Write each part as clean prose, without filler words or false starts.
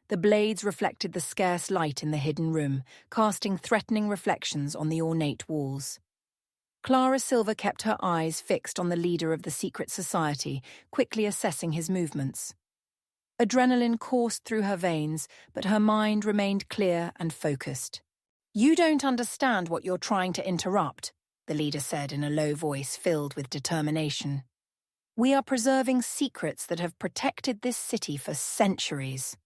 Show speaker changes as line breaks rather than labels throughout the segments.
The blades reflected the scarce light in the hidden room, casting threatening reflections on the ornate walls. Clara Silva kept her eyes fixed on the leader of the secret society, quickly assessing his movements. Adrenaline coursed through her veins, but her mind remained clear and focused. "You don't understand what you're trying to interrupt," the leader said in a low voice filled with determination. "We are preserving secrets that have protected this city for centuries."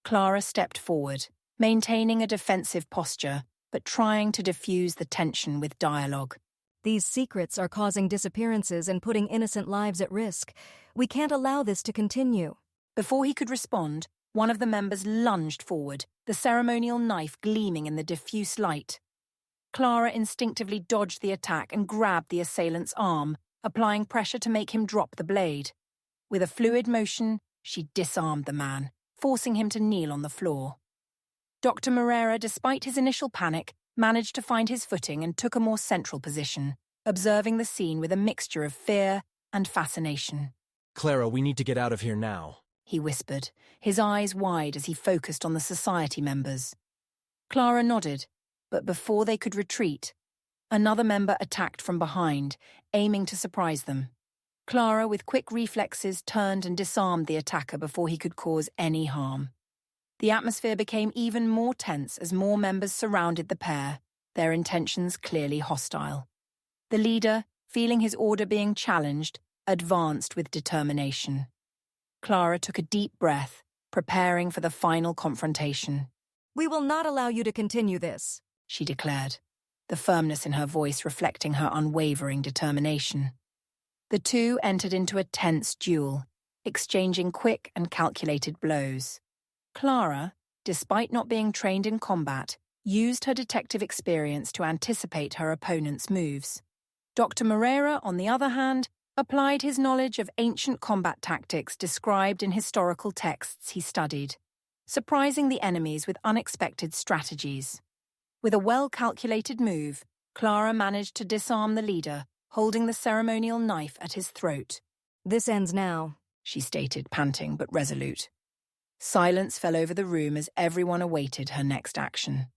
Clara stepped forward, maintaining a defensive posture, but trying to diffuse the tension with dialogue.
"These secrets are causing disappearances and putting innocent lives at risk. We can't allow this to continue."
Before he could respond, one of the members lunged forward, the ceremonial knife gleaming in the diffuse light. Clara instinctively dodged the attack and grabbed the assailant's arm, applying pressure to make him drop the blade. With a fluid motion, she disarmed the man, forcing him to kneel on the floor. Dr. Moreira, despite his initial panic, managed to find his footing and took a more central position, observing the scene with a mixture of fear and fascination.
"Clara, we need to get out of here now,"
he whispered, his eyes wide as he focused on the society members. Clara nodded, but before they could retreat, another member attacked from behind, aiming to surprise them. Clara, with quick reflexes, turned and disarmed the attacker before he could cause any harm. The atmosphere became even more tense as more members surrounded the pair, their intentions clearly hostile. The leader, feeling his order being challenged, advanced with determination. Clara took a deep breath, preparing for the final confrontation.
"We will not allow you to continue this,"
she declared, the firmness in her voice reflecting her unwavering determination. The two entered into a tense duel, exchanging quick and calculated blows. Clara, despite not being trained in combat, used her detective experience to anticipate her opponent's moves. Dr. Moreira, on the other hand, applied his knowledge of ancient combat tactics described in historical texts he studied, surprising the enemies with unexpected strategies. With a well-calculated move, Clara managed to disarm the leader, holding the ceremonial knife at his throat.
"This ends now,"
she stated, panting but resolute. Silence fell over the room as everyone awaited her next action.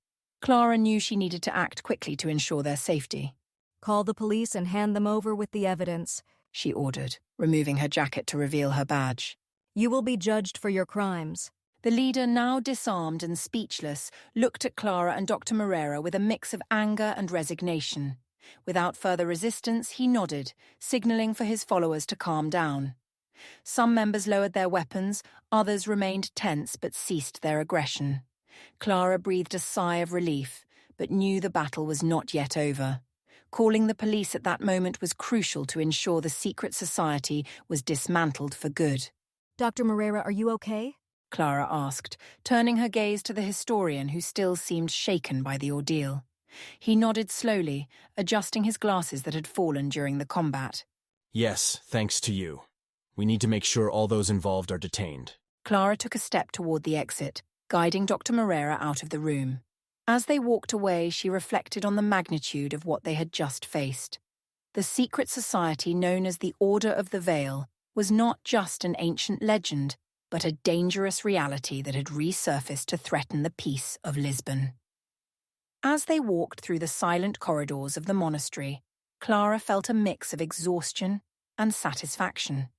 Clara knew she needed to act quickly to ensure their safety.
"Call the police and hand them over with the evidence,"
she ordered, removing her jacket to reveal her badge.
"You will be judged for your crimes."
The leader, now disarmed and speechless, looked at Clara and Dr. Moreira with a mix of anger and resignation. Without further resistance, he nodded, signaling for his followers to calm down. Some members lowered their weapons, others remained tense but ceased their aggression. Clara breathed a sigh of relief, but knew the battle was not yet over. Calling the police at that moment was crucial to ensure the secret society was dismantled for good.
"Dr. Moreira, are you okay?"
Clara asked, turning her gaze to the historian who still seemed shaken by the ordeal. He nodded slowly, adjusting his glasses that had fallen during the combat.
"Yes, thanks to you. We need to make sure all those involved are detained."
Clara took a step toward the exit, guiding Dr. Moreira out of the room. As they walked away, she reflected on the magnitude of what they had just faced. The secret society known as the Order of the Veil was not just an ancient legend, but a dangerous reality that had resurfaced to threaten the peace of Lisbon. As they walked through the silent corridors of the monastery, Clara felt a mix of exhaustion and satisfaction.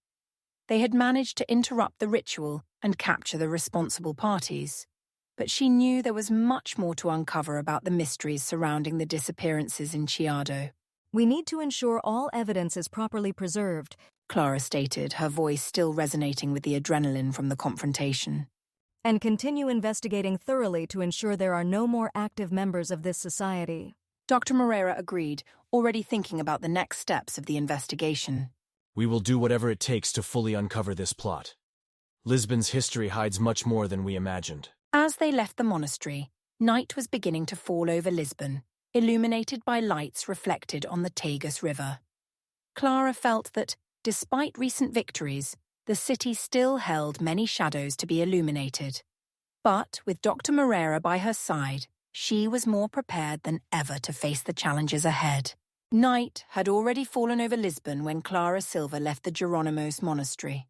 They had managed to interrupt the ritual and capture the responsible parties, but she knew there was much more to uncover about the mysteries surrounding the disappearances in Chiado.
"We need to ensure all evidence is properly preserved,"
Clara stated, her voice still resonating with the adrenaline from the confrontation.
"and continue investigating thoroughly to ensure there are no more active members of this society."
Dr. Moreira agreed, already thinking about the next steps of the investigation.
"We will do whatever it takes to fully uncover this plot. Lisbon's history hides much more than we imagined."
As they left the monastery, night was beginning to fall over Lisbon, illuminated by lights reflected on the Tagus River. Clara felt that, despite recent victories, the city still held many shadows to be illuminated. But with Dr. Moreira by her side, she was more prepared than ever to face the challenges ahead. Night had already fallen over Lisbon when Clara Silva left the Jerónimos Monastery.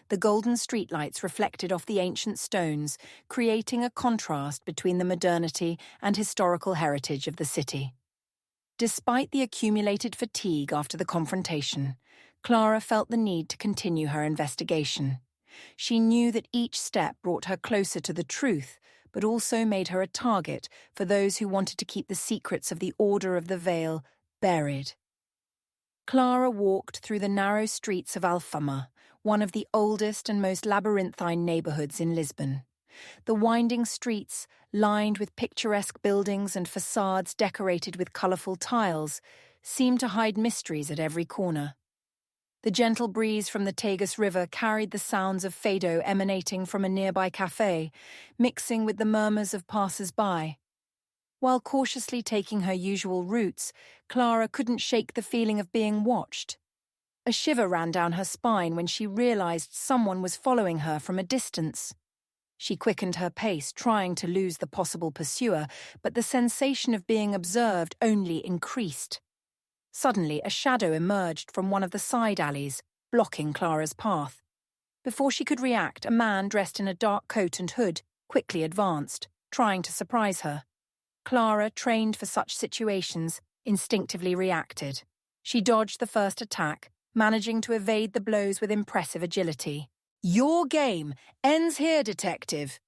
the golden streetlights reflected off the ancient stones, creating a contrast between the modernity and historical heritage of the city. Despite the accumulated fatigue after the confrontation, Clara felt the need to continue her investigation. She knew that each step brought her closer to the truth, but also made her a target for those who wanted to keep the secrets of the Order of the Veil buried. Clara walked through the narrow streets of Alfama, one of the oldest and most labyrinthine neighborhoods in Lisbon. The winding streets, lined with picturesque buildings and facades decorated with colorful tiles, seemed to hide mysteries at every corner. The gentle breeze from the Tagus River carried the sounds of fado emanating from a nearby cafe, mixing with the murmurs of passers-by. While cautiously taking her usual routes, Clara couldn't shake the feeling of being watched. A shiver ran down her spine when she realized someone was following her from a distance. She quickened her pace, trying to lose the possible pursuer, but the sensation of being observed only increased. Suddenly, a shadow emerged from one of the side alleys, blocking Clara's path. Before she could react, a man dressed in a dark coat and hood quickly advanced, trying to surprise her. Clara, trained for such situations, instinctively reacted. She dodged the first attack, managing to evade the blows with impressive agility. "Your game ends here, detective,"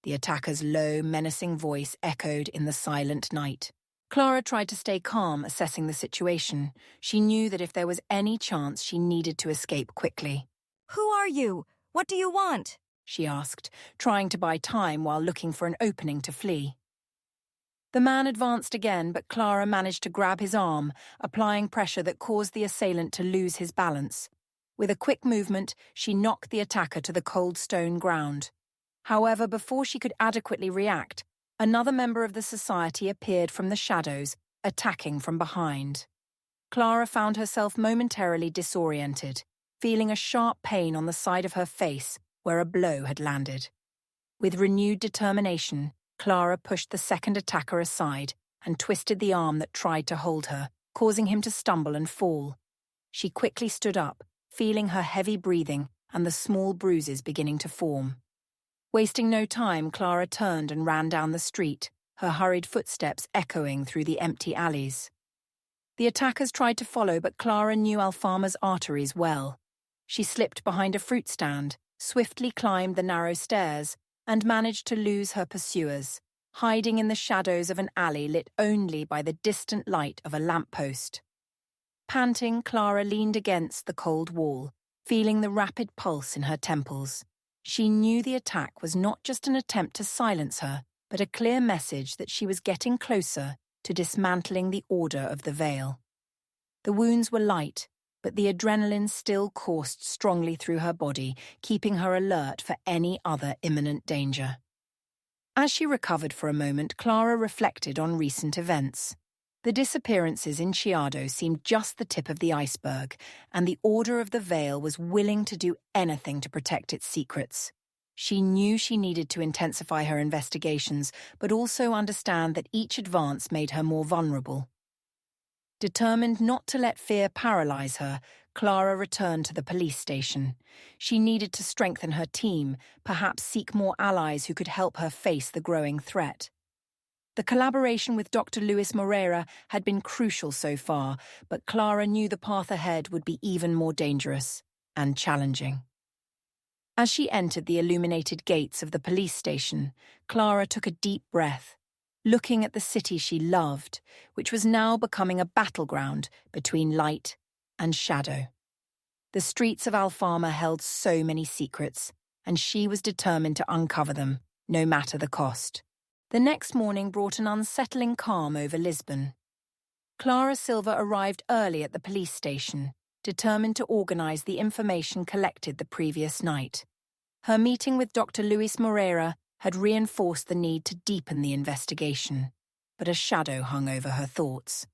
the attacker's low, menacing voice echoed in the silent night. Clara tried to stay calm, assessing the situation. She knew that if there was any chance, she needed to escape quickly.
Who are you? What do you want?
She asked, trying to buy time while looking for an opening to flee. The man advanced again, but Clara managed to grab his arm, applying pressure that caused the assailant to lose his balance. With a quick movement, she knocked the attacker to the cold stone ground. However, before she could adequately react, another member of the society appeared from the shadows, attacking from behind. Clara found herself momentarily disoriented, feeling a sharp pain on the side of her face where a blow had landed. With renewed determination, Clara pushed the second attacker aside and twisted the arm that tried to hold her, causing him to stumble and fall. She quickly stood up, feeling her heavy breathing and the small bruises beginning to form. Wasting no time, Clara turned and ran down the street, her hurried footsteps echoing through the empty alleys. The attackers tried to follow, but Clara knew Alfama's arteries well. She slipped behind a fruit stand, swiftly climbed the narrow stairs, and managed to lose her pursuers, hiding in the shadows of an alley lit only by the distant light of a lamppost. Panting, Clara leaned against the cold wall, feeling the rapid pulse in her temples. She knew the attack was not just an attempt to silence her, but a clear message that she was getting closer to dismantling the Order of the Veil. The wounds were light, but the adrenaline still coursed strongly through her body, keeping her alert for any other imminent danger. As she recovered for a moment, Clara reflected on recent events. The disappearances in Chiado seemed just the tip of the iceberg, and the Order of the Veil was willing to do anything to protect its secrets. She knew she needed to intensify her investigations, but also understand that each advance made her more vulnerable. Determined not to let fear paralyze her, Clara returned to the police station. She needed to strengthen her team, perhaps seek more allies who could help her face the growing threat. The collaboration with Dr. Moreira had been crucial so far, but Clara knew the path ahead would be even more dangerous and challenging. As she entered the illuminated gates of the police station, Clara took a deep breath, looking at the city she loved, which was now becoming a battleground between light and shadow. The streets of Alfama held so many secrets, and she was determined to uncover them, no matter the cost. The next morning brought an unsettling calm over Lisbon. Clara Silva arrived early at the police station, determined to organize the information collected the previous night. Her meeting with Dr. Moreira had reinforced the need to deepen the investigation, but a shadow hung over her thoughts.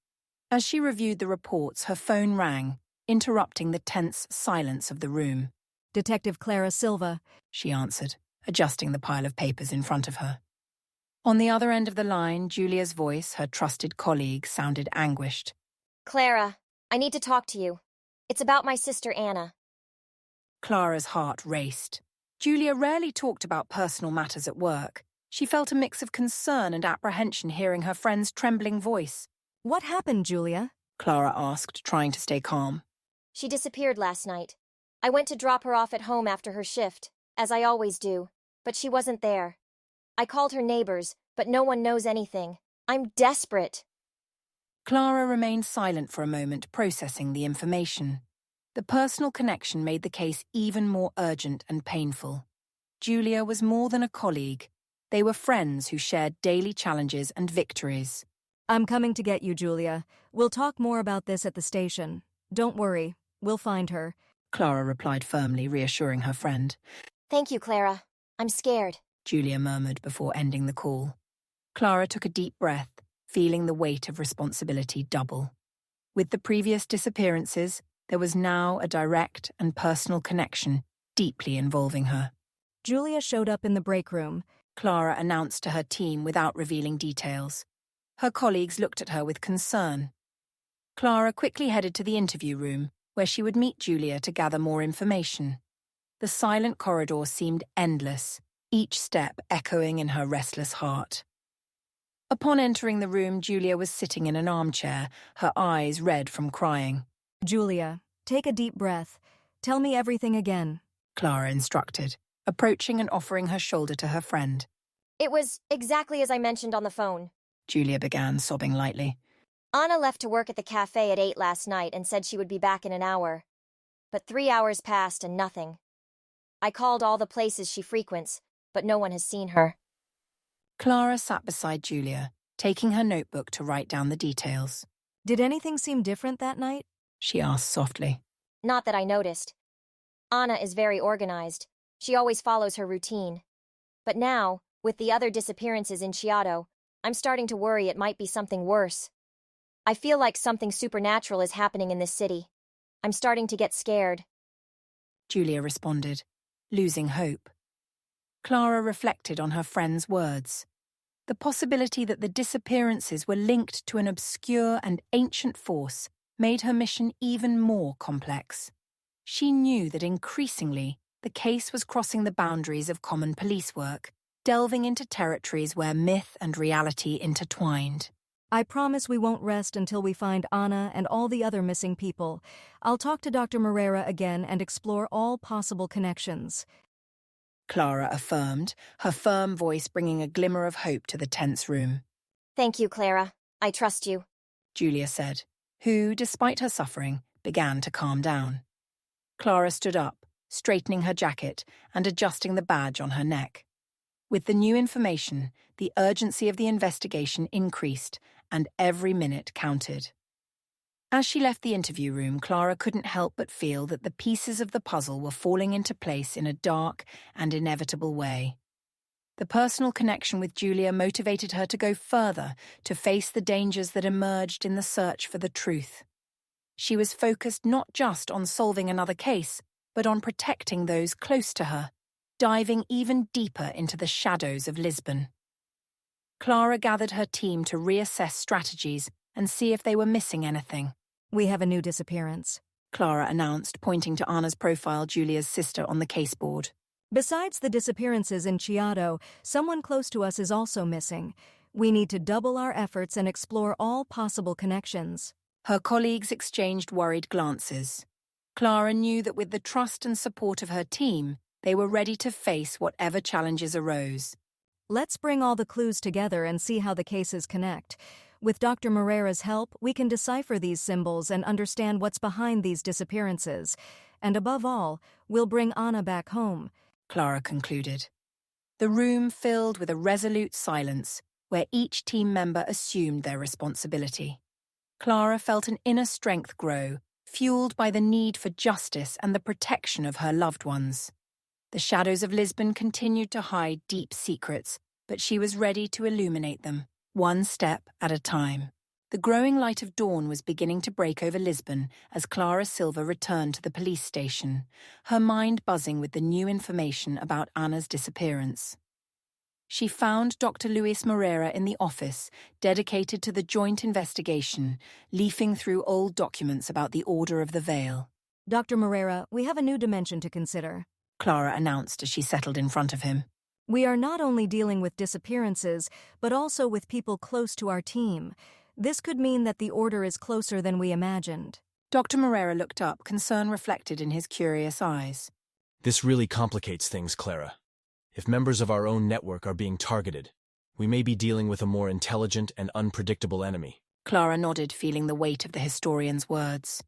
As she reviewed the reports, her phone rang, interrupting the tense silence of the room.
Detective Clara Silva,
she answered, adjusting the pile of papers in front of her. On the other end of the line, Julia's voice, her trusted colleague, sounded anguished.
Clara, I need to talk to you. It's about my sister Anna.
Clara's heart raced. Julia rarely talked about personal matters at work. She felt a mix of concern and apprehension hearing her friend's trembling voice.
What happened, Julia?
Clara asked, trying to stay calm.
She disappeared last night. I went to drop her off at home after her shift, as I always do, but she wasn't there. I called her neighbors, but no one knows anything. I'm desperate.
Clara remained silent for a moment, processing the information. The personal connection made the case even more urgent and painful. Julia was more than a colleague. They were friends who shared daily challenges and victories.
I'm coming to get you, Julia. We'll talk more about this at the station. Don't worry, we'll find her.
Clara replied firmly, reassuring her friend.
Thank you, Clara. I'm scared.
Julia murmured before ending the call. Clara took a deep breath, feeling the weight of responsibility double. With the previous disappearances, there was now a direct and personal connection deeply involving her.
Julia showed up in the break room.
Clara announced to her team without revealing details. Her colleagues looked at her with concern. Clara quickly headed to the interview room, where she would meet Julia to gather more information. The silent corridor seemed endless, each step echoing in her restless heart. Upon entering the room, Julia was sitting in an armchair, her eyes red from crying.
Julia, take a deep breath. Tell me everything again.
Clara instructed, approaching and offering her shoulder to her friend.
It was exactly as I mentioned on the phone.
Julia began, sobbing lightly.
Anna left to work at the cafe at 8 last night and said she would be back in an hour. But 3 hours passed and nothing. I called all the places she frequents, but no one has seen her.
Clara sat beside Julia, taking her notebook to write down the details.
Did anything seem different that night?
She asked softly.
Not that I noticed. Anna is very organized. She always follows her routine. But now, with the other disappearances in Chiado, I'm starting to worry it might be something worse. I feel like something supernatural is happening in this city. I'm starting to get scared.
Julia responded, losing hope. Clara reflected on her friend's words. The possibility that the disappearances were linked to an obscure and ancient force made her mission even more complex. She knew that increasingly the case was crossing the boundaries of common police work, delving into territories where myth and reality intertwined.
I promise we won't rest until we find Anna and all the other missing people. I'll talk to Dr. Moreira again and explore all possible connections.
Clara affirmed, her firm voice bringing a glimmer of hope to the tense room.
Thank you, Clara. I trust you.
Julia said, who, despite her suffering, began to calm down. Clara stood up, straightening her jacket and adjusting the badge on her neck. With the new information, the urgency of the investigation increased, and every minute counted. As she left the interview room, Clara couldn't help but feel that the pieces of the puzzle were falling into place in a dark and inevitable way. The personal connection with Julia motivated her to go further, to face the dangers that emerged in the search for the truth. She was focused not just on solving another case, but on protecting those close to her, diving even deeper into the shadows of Lisbon. Clara gathered her team to reassess strategies and see if they were missing anything.
We have a new disappearance,
Clara announced, pointing to Anna's profile, Julia's sister, on the caseboard.
Besides the disappearances in Chiado, someone close to us is also missing. We need to double our efforts and explore all possible connections.
Her colleagues exchanged worried glances. Clara knew that with the trust and support of her team, they were ready to face whatever challenges arose.
Let's bring all the clues together and see how the cases connect. With Dr. Moreira's help, we can decipher these symbols and understand what's behind these disappearances. And above all, we'll bring Anna back home,
Clara concluded. The room filled with a resolute silence, where each team member assumed their responsibility. Clara felt an inner strength grow, fueled by the need for justice and the protection of her loved ones. The shadows of Lisbon continued to hide deep secrets, but she was ready to illuminate them, one step at a time. The growing light of dawn was beginning to break over Lisbon as Clara Silva returned to the police station, her mind buzzing with the new information about Anna's disappearance. She found Dr. Luis Moreira in the office, dedicated to the joint investigation, leafing through old documents about the Order of the Veil.
Dr. Moreira, we have a new dimension to consider.
Clara announced as she settled in front of him.
We are not only dealing with disappearances, but also with people close to our team. This could mean that the Order is closer than we imagined.
Dr. Moreira looked up, concern reflected in his curious eyes.
This really complicates things, Clara. If members of our own network are being targeted, we may be dealing with a more intelligent and unpredictable enemy.
Clara nodded, feeling the weight of the historian's words.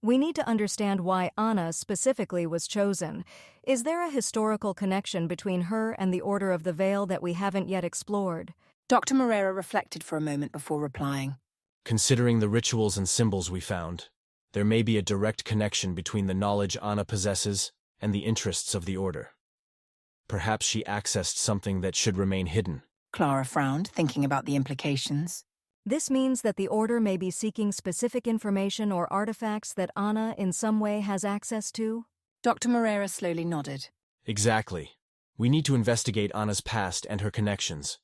We need to understand why Anna specifically was chosen. Is there a historical connection between her and the Order of the Veil that we haven't yet explored?
Dr. Moreira reflected for a moment before replying.
Considering the rituals and symbols we found, there may be a direct connection between the knowledge Anna possesses and the interests of the Order. Perhaps she accessed something that should remain hidden.
Clara frowned, thinking about the implications.
This means that the Order may be seeking specific information or artifacts that Anna in some way has access to?
Dr. Moreira slowly nodded.
Exactly. We need to investigate Anna's past and her connections.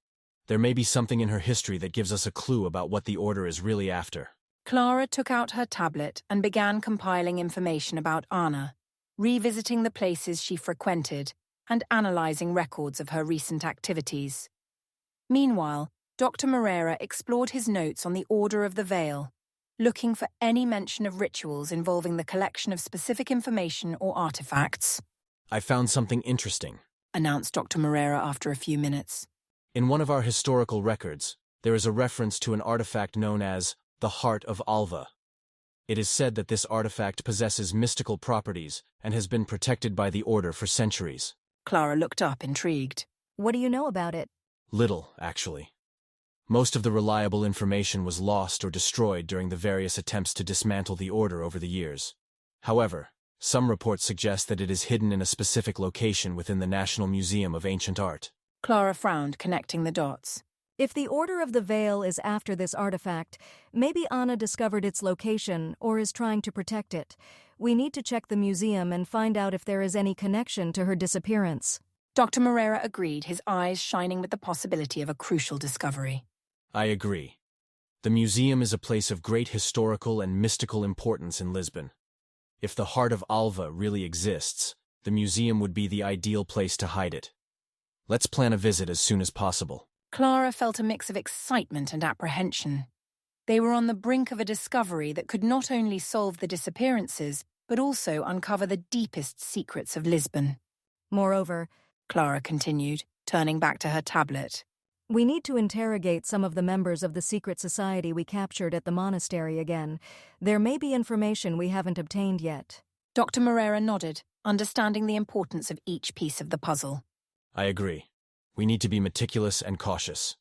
There may be something in her history that gives us a clue about what the Order is really after.
Clara took out her tablet and began compiling information about Anna, revisiting the places she frequented and analyzing records of her recent activities. Meanwhile, Dr. Moreira explored his notes on the Order of the Veil, looking for any mention of rituals involving the collection of specific information or artifacts.
I found something interesting,
announced Dr. Moreira after a few minutes.
In one of our historical records, there is a reference to an artifact known as the Heart of Alva. It is said that this artifact possesses mystical properties and has been protected by the Order for centuries.
Clara looked up, intrigued.
What do you know about it?
Little, actually. Most of the reliable information was lost or destroyed during the various attempts to dismantle the Order over the years. However, some reports suggest that it is hidden in a specific location within the National Museum of Ancient Art.
Clara frowned, connecting the dots.
If the Order of the Veil is after this artifact, maybe Anna discovered its location or is trying to protect it. We need to check the museum and find out if there is any connection to her disappearance.
Dr. Moreira agreed, his eyes shining with the possibility of a crucial discovery.
I agree. The museum is a place of great historical and mystical importance in Lisbon. If the Heart of Alva really exists, the museum would be the ideal place to hide it. Let's plan a visit as soon as possible.
Clara felt a mix of excitement and apprehension. They were on the brink of a discovery that could not only solve the disappearances, but also uncover the deepest secrets of Lisbon.
Moreover,
Clara continued, turning back to her tablet,
we need to interrogate some of the members of the secret society we captured at the monastery again. There may be information we haven't obtained yet.
Dr. Moreira nodded, understanding the importance of each piece of the puzzle.
I agree. We need to be meticulous and cautious.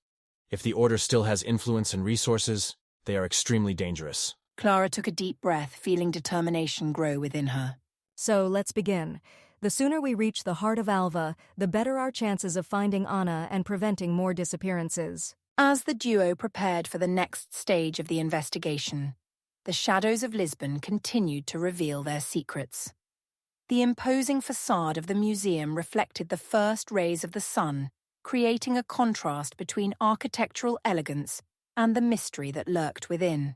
If the Order still has influence and resources, they are extremely dangerous.
Clara took a deep breath, feeling determination grow within her.
So let's begin. The sooner we reach the Heart of Alva, the better our chances of finding Anna and preventing more disappearances.
As the duo prepared for the next stage of the investigation, the shadows of Lisbon continued to reveal their secrets. The imposing facade of the museum reflected the first rays of the sun, creating a contrast between architectural elegance and the mystery that lurked within.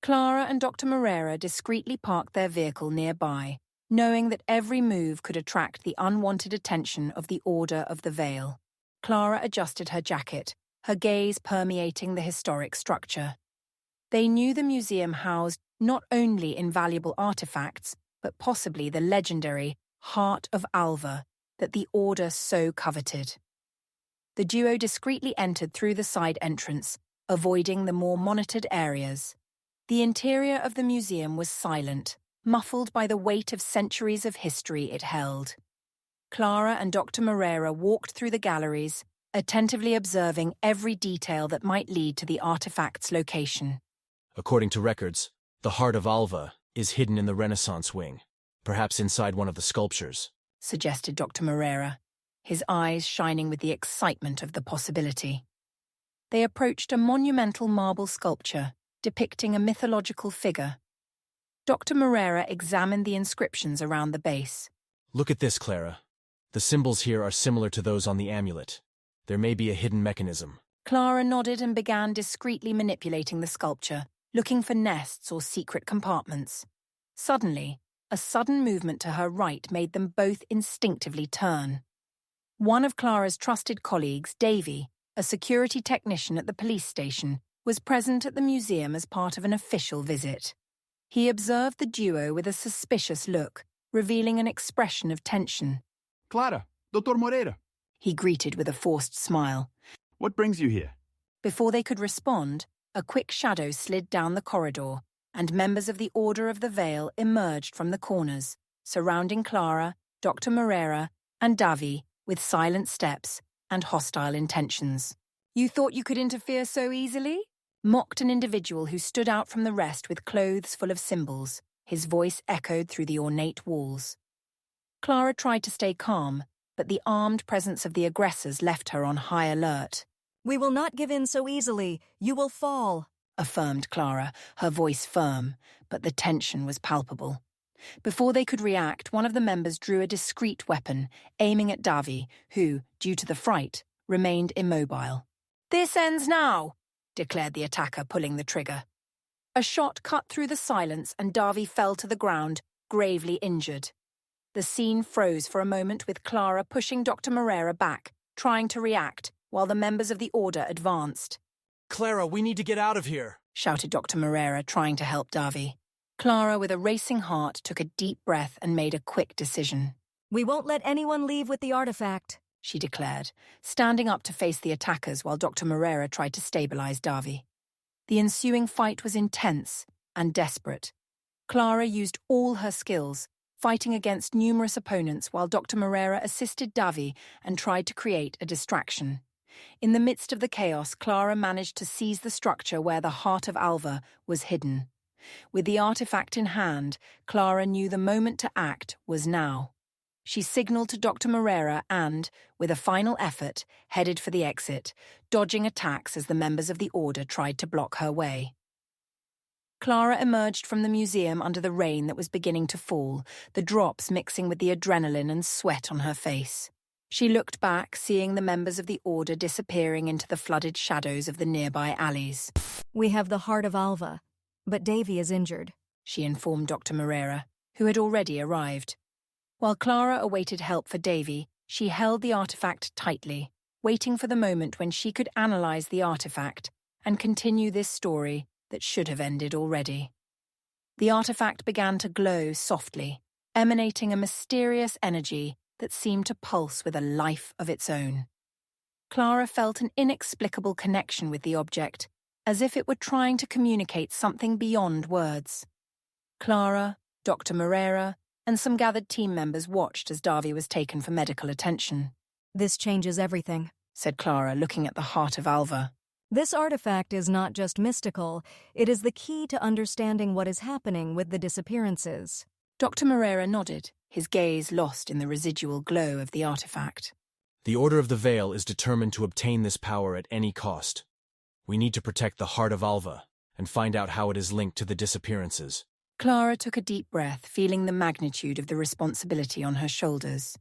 Clara and Dr. Moreira discreetly parked their vehicle nearby, knowing that every move could attract the unwanted attention of the Order of the Veil. Clara adjusted her jacket, her gaze permeating the historic structure. They knew the museum housed not only invaluable artifacts, but possibly the legendary Heart of Alva that the Order so coveted. The duo discreetly entered through the side entrance, avoiding the more monitored areas. The interior of the museum was silent, muffled by the weight of centuries of history it held. Clara and Dr. Moreira walked through the galleries, attentively observing every detail that might lead to the artifact's location.
According to records, the Heart of Alva is hidden in the Renaissance wing, perhaps inside one of the sculptures,
suggested Dr. Moreira, his eyes shining with the excitement of the possibility. They approached a monumental marble sculpture depicting a mythological figure. Dr. Moreira examined the inscriptions around the base.
Look at this, Clara. The symbols here are similar to those on the amulet. There may be a hidden mechanism.
Clara nodded and began discreetly manipulating the sculpture, looking for nests or secret compartments. Suddenly, a sudden movement to her right made them both instinctively turn. One of Clara's trusted colleagues, Daví, a security technician at the police station, was present at the museum as part of an official visit. He observed the duo with a suspicious look, revealing an expression of tension.
Clara, Dr. Moreira.
He greeted with a forced smile.
What brings you here?
Before they could respond, a quick shadow slid down the corridor, and members of the Order of the Veil emerged from the corners, surrounding Clara, Dr. Moreira, and Daví with silent steps and hostile intentions. "You thought you could interfere so easily?" mocked an individual who stood out from the rest with clothes full of symbols. His voice echoed through the ornate walls. Clara tried to stay calm, but the armed presence of the aggressors left her on high alert.
"We will not give in so easily. You will fall,"
affirmed Clara, her voice firm, but the tension was palpable. Before they could react, one of the members drew a discreet weapon, aiming at Daví, who, due to the fright, remained immobile. "This ends now," declared the attacker, pulling the trigger. A shot cut through the silence and Daví fell to the ground, gravely injured. The scene froze for a moment with Clara pushing Dr. Moreira back, trying to react, while the members of the Order advanced.
"Clara, we need to get out of here,"
shouted Dr. Moreira, trying to help Daví. Clara, with a racing heart, took a deep breath and made a quick decision.
"We won't let anyone leave with the artifact,"
she declared, standing up to face the attackers while Dr. Moreira tried to stabilize Daví. The ensuing fight was intense and desperate. Clara used all her skills, fighting against numerous opponents while Dr. Moreira assisted Daví and tried to create a distraction. In the midst of the chaos, Clara managed to seize the structure where the heart of Alva was hidden. With the artifact in hand, Clara knew the moment to act was now. She signaled to Dr. Moreira and, with a final effort, headed for the exit, dodging attacks as the members of the Order tried to block her way. Clara emerged from the museum under the rain that was beginning to fall, the drops mixing with the adrenaline and sweat on her face. She looked back, seeing the members of the Order disappearing into the flooded shadows of the nearby alleys.
"We have the heart of Alva, but Daví is injured,"
she informed Dr. Moreira, who had already arrived. While Clara awaited help for Daví, she held the artifact tightly, waiting for the moment when she could analyze the artifact and continue this story that should have ended already. The artifact began to glow softly, emanating a mysterious energy that seemed to pulse with a life of its own. Clara felt an inexplicable connection with the object, as if it were trying to communicate something beyond words. Clara, Dr. Moreira, and some gathered team members watched as Daví was taken for medical attention.
"This changes everything,"
said Clara, looking at the heart of Alva.
"This artifact is not just mystical, it is the key to understanding what is happening with the disappearances."
Dr. Moreira nodded, his gaze lost in the residual glow of the artifact.
"The Order of the Veil is determined to obtain this power at any cost. We need to protect the heart of Alva and find out how it is linked to the disappearances."
Clara took a deep breath, feeling the magnitude of the responsibility on her shoulders.